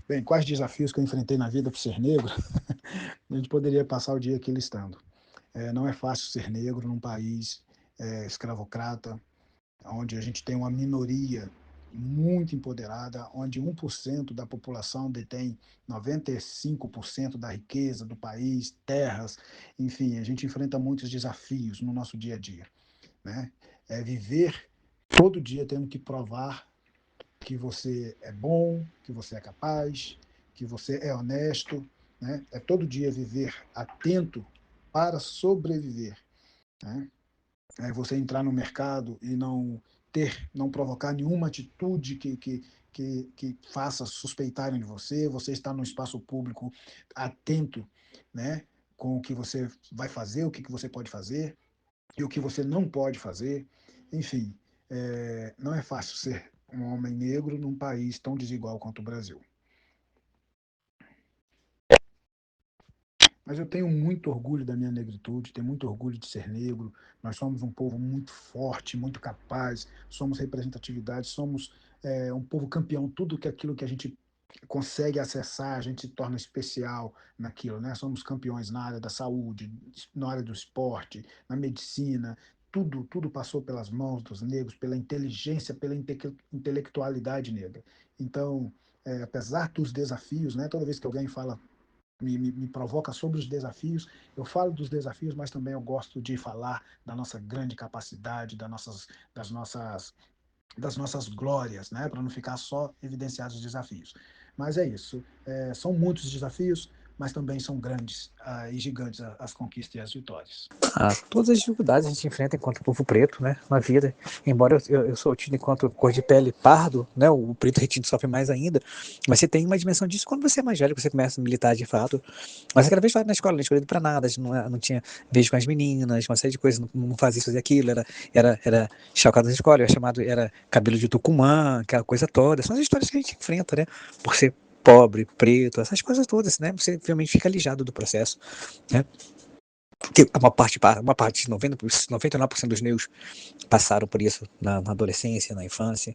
Bem, quais desafios que eu enfrentei na vida por ser negro? A gente poderia passar o dia aqui listando. Não é fácil ser negro num país escravocrata, onde a gente tem uma minoria muito empoderada, onde 1% da população detém 95% da riqueza do país, terras, enfim, a gente enfrenta muitos desafios no nosso dia a dia, né? É viver todo dia tendo que provar que você é bom, que você é capaz, que você é honesto, né? É todo dia viver atento para sobreviver, né? É você entrar no mercado e não provocar nenhuma atitude que faça suspeitarem de você, você está no espaço público atento, né, com o que você vai fazer, o que você pode fazer e o que você não pode fazer. Enfim, não é fácil ser um homem negro num país tão desigual quanto o Brasil. Mas eu tenho muito orgulho da minha negritude, tenho muito orgulho de ser negro. Nós somos um povo muito forte, muito capaz, somos representatividade, somos um povo campeão. Tudo que aquilo que a gente consegue acessar, a gente se torna especial naquilo, né? Somos campeões na área da saúde, na área do esporte, na medicina. Tudo passou pelas mãos dos negros, pela inteligência, pela intelectualidade negra. Então, apesar dos desafios, né? Toda vez que alguém fala me provoca sobre os desafios. Eu falo dos desafios, mas também eu gosto de falar da nossa grande capacidade, das nossas glórias, né? Para não ficar só evidenciados os desafios. Mas é isso. São muitos desafios, mas também são grandes e gigantes as conquistas e as vitórias. Todas as dificuldades a gente enfrenta enquanto povo preto, né, na vida. Embora eu sou tido enquanto cor de pele pardo, né, o preto retinto sofre mais ainda, mas você tem uma dimensão disso quando você é mais velho, que você começa a militar de fato. Mas aquela vez na escola, não escolhido para nada, não tinha beijo com as meninas, uma série de coisas, não fazia isso, fazia aquilo, era chacado na escola, era cabelo de Tucumã, aquela coisa toda. São as histórias que a gente enfrenta, né, por ser pobre, preto, essas coisas todas, né, você realmente fica alijado do processo, né. Que uma parte 99% dos negros passaram por isso na adolescência, na infância.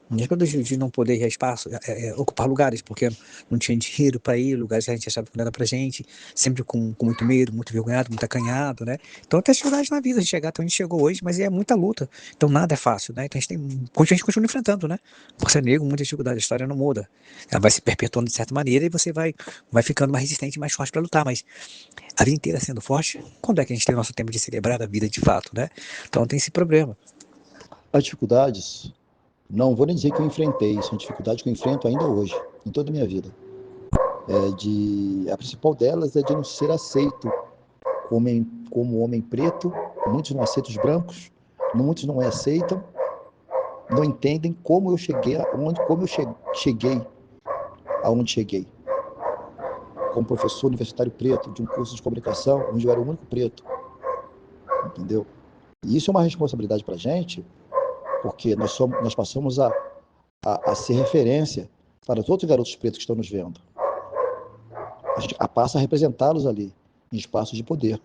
Mesmo de não poder ir a espaço, ocupar lugares, porque não tinha dinheiro para ir, lugares que a gente achava que não era pra gente, sempre com muito medo, muito envergonhado, muito acanhado, né? Então tem dificuldades na vida de chegar até onde chegou hoje, mas é muita luta. Então nada é fácil, né? Então a gente continua enfrentando, né? Por ser negro, muita dificuldade, a história não muda. Ela vai se perpetuando de certa maneira e você vai ficando mais resistente e mais forte para lutar, mas a vida inteira sendo forte, quando é que a gente tem o nosso tempo de celebrar a vida de fato, né? Então tem esse problema. As dificuldades, não vou nem dizer que eu enfrentei, são dificuldades que eu enfrento ainda hoje, em toda a minha vida. A principal delas é de não ser aceito como homem preto, muitos não aceitam os brancos, muitos não aceitam, não entendem como eu cheguei cheguei aonde cheguei. Como professor universitário preto de um curso de comunicação, onde eu era o único preto, entendeu? E isso é uma responsabilidade para a gente, porque nós passamos a ser referência para todos os garotos pretos que estão nos vendo. A gente passa a representá-los ali, em espaços de poder.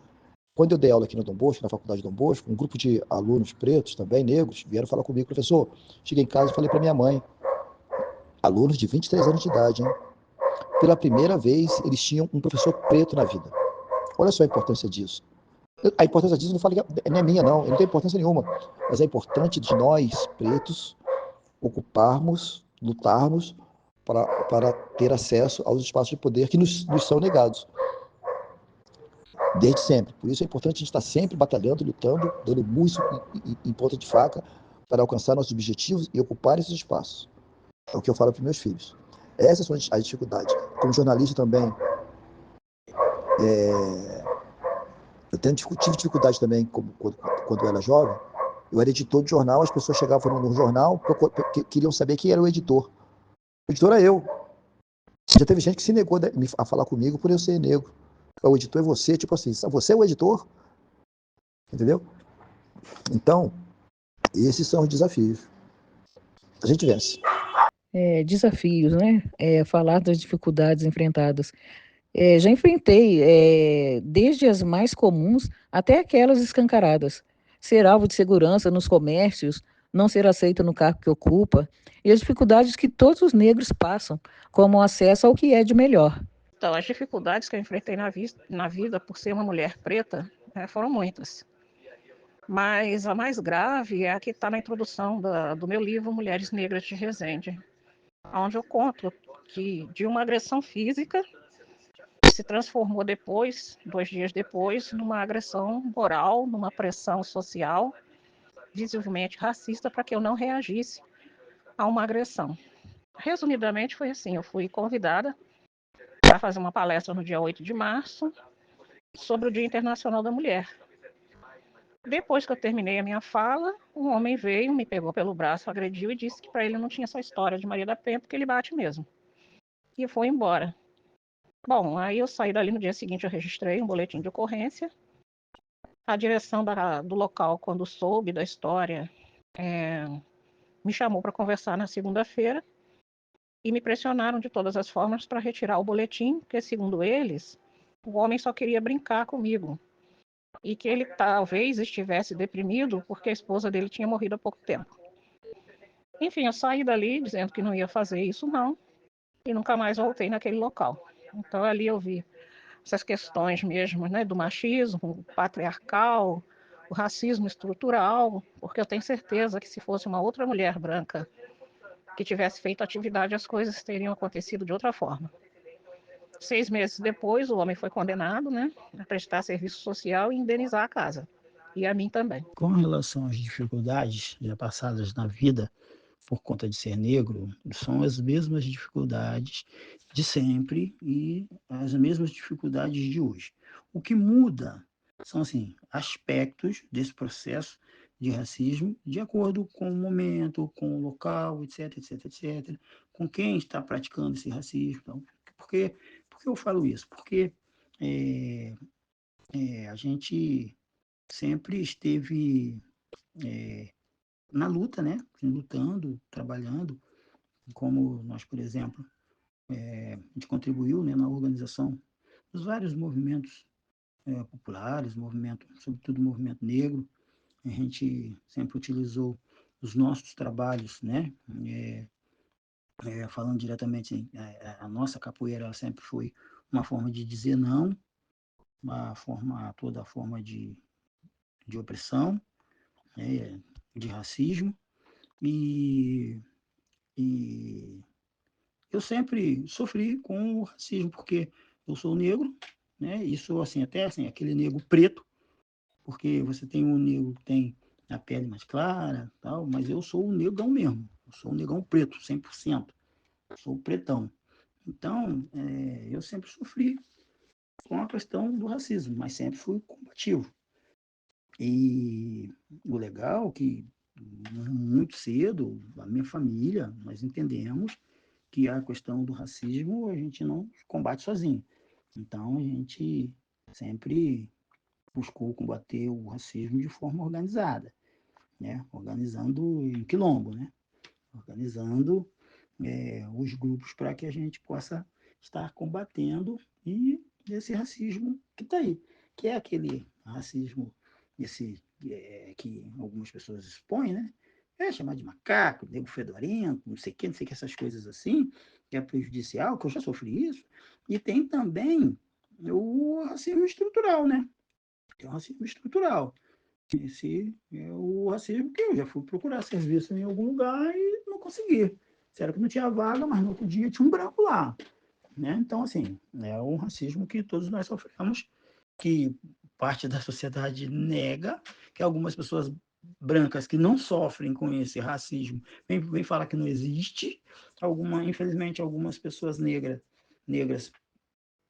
Quando eu dei aula aqui no Dom Bosco, na Faculdade Dom Bosco, um grupo de alunos pretos, também negros, vieram falar comigo, professor. Cheguei em casa e falei para minha mãe, alunos de 23 anos de idade, hein? Pela primeira vez, eles tinham um professor preto na vida. Olha só a importância disso. A importância disso não, não é minha, não. Não tem importância nenhuma. Mas é importante de nós, pretos, ocuparmos, lutarmos para ter acesso aos espaços de poder que nos são negados. Desde sempre. Por isso é importante a gente estar sempre batalhando, lutando, dando murro em ponta de faca para alcançar nossos objetivos e ocupar esses espaços. É o que eu falo para meus filhos. Essas são as dificuldades. Como jornalista também, eu tive dificuldade também quando eu era jovem. Eu era editor de jornal, as pessoas chegavam no jornal, queriam saber quem era o editor. O editor era eu. Já teve gente que se negou a falar comigo por eu ser negro. O editor é você, tipo assim, você é o editor? Entendeu? Então, esses são os desafios. A gente vence. Desafios, né? Falar das dificuldades enfrentadas. Já enfrentei, desde as mais comuns até aquelas escancaradas. Ser alvo de segurança nos comércios, não ser aceita no cargo que ocupa e as dificuldades que todos os negros passam, como o acesso ao que é de melhor. Então, as dificuldades que eu enfrentei na vida por ser uma mulher preta foram muitas. Mas a mais grave é a que está na introdução do meu livro Mulheres Negras de Resende, onde eu conto que de uma agressão física se transformou depois, 2 dias depois, numa agressão moral, numa pressão social, visivelmente racista, para que eu não reagisse a uma agressão. Resumidamente foi assim, eu fui convidada para fazer uma palestra no dia 8 de março sobre o Dia Internacional da Mulher. Depois que eu terminei a minha fala, um homem veio, me pegou pelo braço, agrediu e disse que para ele não tinha essa história de Maria da Penha, porque ele bate mesmo. E foi embora. Bom, aí eu saí dali no dia seguinte, eu registrei um boletim de ocorrência. A direção do local, quando soube da história, me chamou para conversar na segunda-feira e me pressionaram de todas as formas para retirar o boletim, porque, segundo eles, o homem só queria brincar comigo e que ele talvez estivesse deprimido porque a esposa dele tinha morrido há pouco tempo. Enfim, eu saí dali dizendo que não ia fazer isso não e nunca mais voltei naquele local. Então ali eu vi essas questões mesmo, né, do machismo patriarcal, o racismo estrutural, porque eu tenho certeza que se fosse uma outra mulher branca que tivesse feito atividade, as coisas teriam acontecido de outra forma. 6 meses depois, o homem foi condenado, né, a prestar serviço social e indenizar a casa. E a mim também. Com relação às dificuldades já passadas na vida por conta de ser negro, são as mesmas dificuldades de sempre e as mesmas dificuldades de hoje. O que muda são assim aspectos desse processo de racismo de acordo com o momento, com o local, etc, etc, etc, com quem está praticando esse racismo. Então, por que eu falo isso? Porque a gente sempre esteve na luta, né? Lutando, trabalhando, como nós, por exemplo, a gente contribuiu, né, na organização dos vários movimentos populares, sobretudo o movimento negro. A gente sempre utilizou os nossos trabalhos, né? Falando diretamente, a nossa capoeira ela sempre foi uma forma de dizer não, toda forma de opressão, né, de racismo, e, e eu sempre sofri com o racismo, porque eu sou negro, né, e sou assim, até assim, aquele negro preto, porque você tem um negro que tem a pele mais clara, tal, mas eu sou o negão mesmo, eu sou o negão preto, 100%, sou o pretão. Então, eu sempre sofri com a questão do racismo, mas sempre fui combativo. E o legal é que muito cedo, a minha família, nós entendemos que a questão do racismo a gente não combate sozinho. Então, a gente sempre buscou combater o racismo de forma organizada, né? Organizando em quilombo, né? Organizando os grupos para que a gente possa estar combatendo e esse racismo que está aí, que é aquele racismo que algumas pessoas expõem, né? Chamar de macaco, nego fedorento, não sei o que, essas coisas assim, que é prejudicial, que eu já sofri isso. E tem também o racismo estrutural, né? Tem o racismo estrutural. Esse é o racismo que eu já fui procurar serviço em algum lugar e não consegui. Sério que não tinha vaga, mas no outro dia tinha um branco lá. Né? Então, assim, é um racismo que todos nós sofremos, que parte da sociedade nega, que algumas pessoas brancas que não sofrem com esse racismo vem falar que não existe. Infelizmente, algumas pessoas negras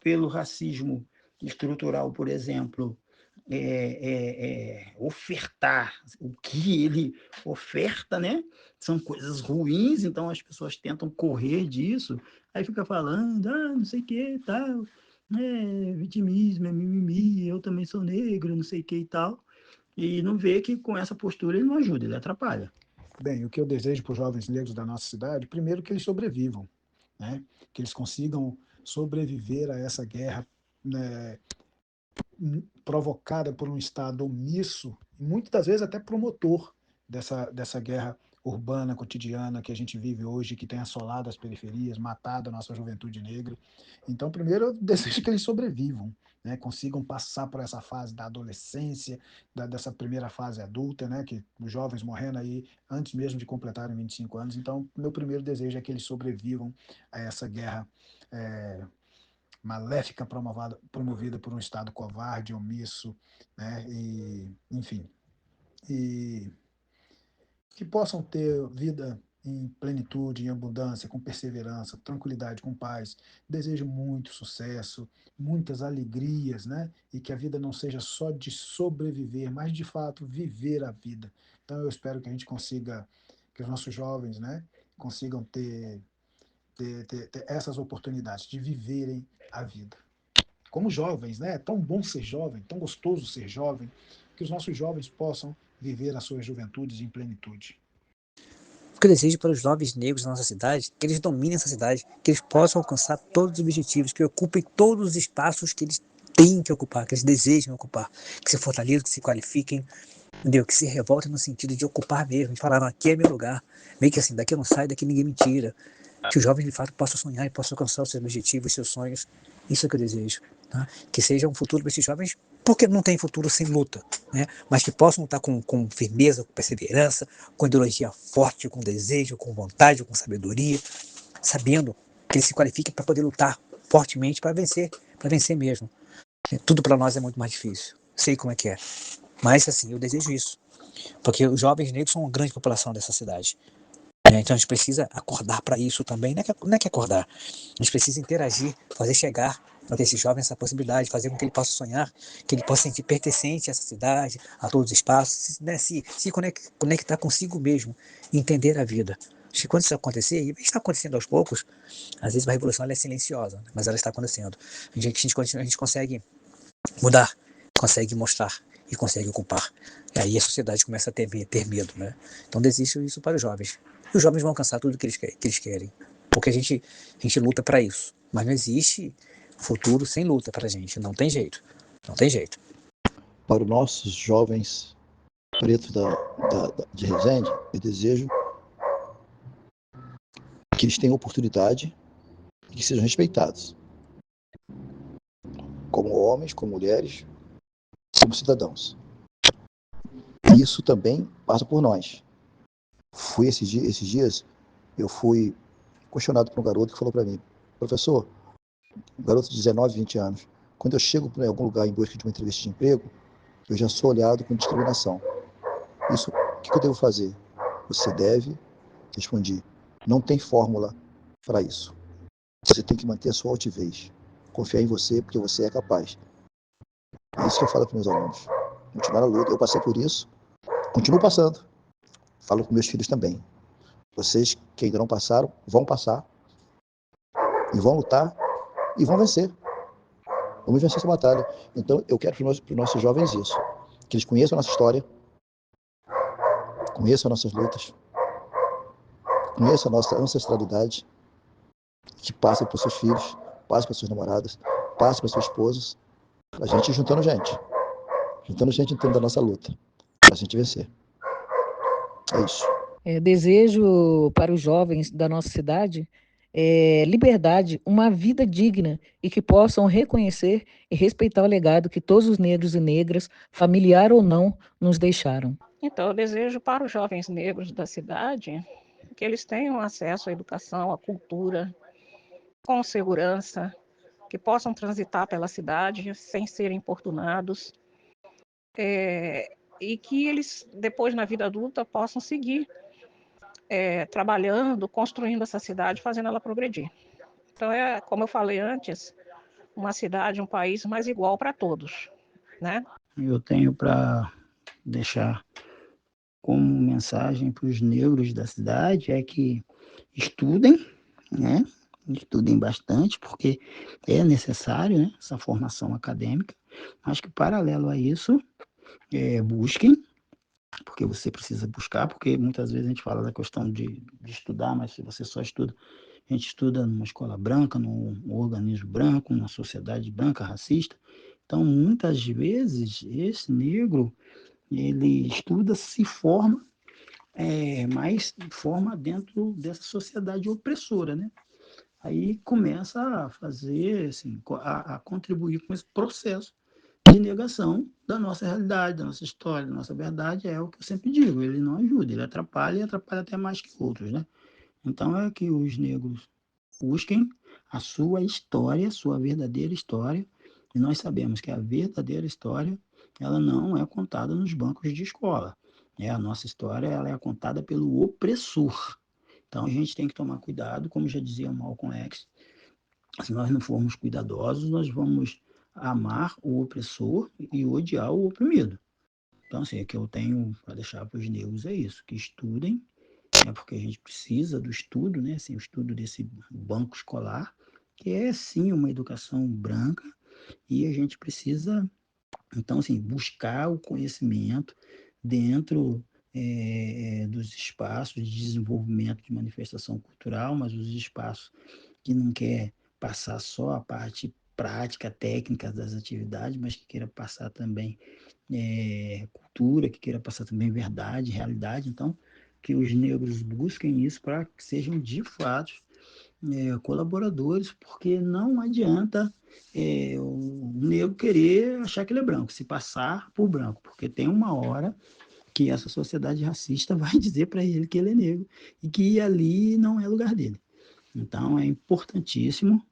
pelo racismo estrutural, por exemplo, ofertar o que ele oferta, né? São coisas ruins, então as pessoas tentam correr disso, aí fica falando, não sei o que, tal, vitimismo, é mimimi, eu também sou negro, não sei o que e tal, e não vê que com essa postura ele não ajuda, ele atrapalha. Bem, o que eu desejo para os jovens negros da nossa cidade, primeiro que eles sobrevivam, né? Que eles consigam sobreviver a essa guerra, né, provocada por um Estado omisso, e muitas das vezes até promotor dessa guerra urbana, cotidiana que a gente vive hoje, que tem assolado as periferias, matado a nossa juventude negra. Então, primeiro, eu desejo que eles sobrevivam, né, consigam passar por essa fase da adolescência, dessa primeira fase adulta, né, que os jovens morrendo aí antes mesmo de completarem 25 anos. Então, meu primeiro desejo é que eles sobrevivam a essa guerra maléfica promovida por um Estado covarde, omisso, né, e, enfim, e que possam ter vida em plenitude, em abundância, com perseverança, tranquilidade, com paz. Desejo muito sucesso, muitas alegrias, né? E que a vida não seja só de sobreviver, mas de fato viver a vida. Então eu espero que a gente consiga, que os nossos jovens, né, consigam ter essas oportunidades de viverem a vida. Como jovens, né? É tão bom ser jovem, tão gostoso ser jovem, que os nossos jovens possam viver as suas juventudes em plenitude. O que eu desejo para os jovens negros da nossa cidade, que eles dominem essa cidade, que eles possam alcançar todos os objetivos, que ocupem todos os espaços que eles têm que ocupar, que eles desejam ocupar, que se fortaleçam, que se qualifiquem, entendeu? Que se revoltem no sentido de ocupar mesmo, de falar, não, aqui é meu lugar, meio que assim, daqui eu não saio, daqui ninguém me tira. Que os jovens de fato possam sonhar e possam alcançar os seus objetivos, os seus sonhos. Isso é que eu desejo. Tá? Que seja um futuro para esses jovens, porque não tem futuro sem luta, né? Mas que possam lutar com firmeza, com perseverança, com ideologia forte, com desejo, com vontade, com sabedoria, sabendo que eles se qualifiquem para poder lutar fortemente para vencer mesmo. Tudo para nós é muito mais difícil. Sei como é que é. Mas assim, eu desejo isso. Porque os jovens negros são uma grande população dessa cidade. Então a gente precisa acordar para isso também, não é que acordar, a gente precisa interagir, fazer chegar para esse jovem essa possibilidade, fazer com que ele possa sonhar, que ele possa sentir pertencente a essa cidade, a todos os espaços, né, se conectar consigo mesmo, entender a vida. Acho que quando isso acontecer, e está acontecendo aos poucos, às vezes a revolução ela é silenciosa, né, mas ela está acontecendo. A gente consegue mudar, consegue mostrar e consegue ocupar. E aí a sociedade começa a ter medo, né? Então desejo isso para os jovens. E os jovens vão alcançar tudo que eles querem. Porque a gente luta para isso. Mas não existe futuro sem luta para a gente. Não tem jeito. Não tem jeito. Para os nossos jovens pretos de Resende, eu desejo que eles tenham oportunidade e que sejam respeitados. Como homens, como mulheres, como cidadãos. E isso também passa por nós. Esses dias, eu fui questionado por um garoto que falou para mim, professor, um garoto de 19, 20 anos, quando eu chego em algum lugar em busca de uma entrevista de emprego, eu já sou olhado com discriminação. Isso, o que eu devo fazer? Você deve, respondi, não tem fórmula para isso. Você tem que manter a sua altivez, confiar em você porque você é capaz. É isso que eu falo para meus alunos. Continuar na luta, eu passei por isso, continuo passando. Falo com meus filhos também. Vocês que ainda não passaram, vão passar e vão lutar e vão vencer. Vamos vencer essa batalha. Então, eu quero para os nossos jovens isso. Que eles conheçam a nossa história, conheçam as nossas lutas, conheçam a nossa ancestralidade, que passem para os seus filhos, passem para as suas namoradas, passem para as suas esposas, a gente juntando gente em torno da nossa luta, para a gente vencer. É isso. Desejo para os jovens da nossa cidade liberdade, uma vida digna e que possam reconhecer e respeitar o legado que todos os negros e negras, familiar ou não, nos deixaram. Então, eu desejo para os jovens negros da cidade que eles tenham acesso à educação, à cultura, com segurança, que possam transitar pela cidade sem serem importunados, e que eles, depois na vida adulta, possam seguir trabalhando, construindo essa cidade, fazendo ela progredir. Então, como eu falei antes, uma cidade, um país mais igual para todos, né? Eu tenho para deixar como mensagem para os negros da cidade é que estudem, né? Estudem bastante, porque é necessário, né, essa formação acadêmica, mas que paralelo a isso, busquem, porque você precisa buscar, porque muitas vezes a gente fala da questão de estudar, mas se você só estuda, a gente estuda numa escola branca, num organismo branco, numa sociedade branca, racista, então muitas vezes esse negro, ele estuda, se forma, mas forma dentro dessa sociedade opressora, né? Aí começa a fazer, assim, a contribuir com esse processo de negação da nossa realidade, da nossa história, da nossa verdade, é o que eu sempre digo, ele não ajuda, ele atrapalha e atrapalha até mais que outros, né? Então é que os negros busquem a sua história, sua verdadeira história, e nós sabemos que a verdadeira história, ela não é contada nos bancos de escola. A nossa história, ela é contada pelo opressor. Então a gente tem que tomar cuidado, como já dizia Malcolm X, se nós não formos cuidadosos, nós vamos amar o opressor e odiar o oprimido. Então, assim, o que eu tenho para deixar para os negros é isso, que estudem, porque a gente precisa do estudo, né? Assim, o estudo desse banco escolar, que é, sim, uma educação branca, e a gente precisa, então, assim, buscar o conhecimento dentro dos espaços de desenvolvimento de manifestação cultural, mas os espaços que não quer passar só a parte prática, técnica das atividades, mas que queira passar também cultura, que queira passar também verdade, realidade. Então, que os negros busquem isso para que sejam de fato colaboradores, porque não adianta o negro querer achar que ele é branco, se passar por branco, porque tem uma hora que essa sociedade racista vai dizer para ele que ele é negro e que ali não é lugar dele. Então, é importantíssimo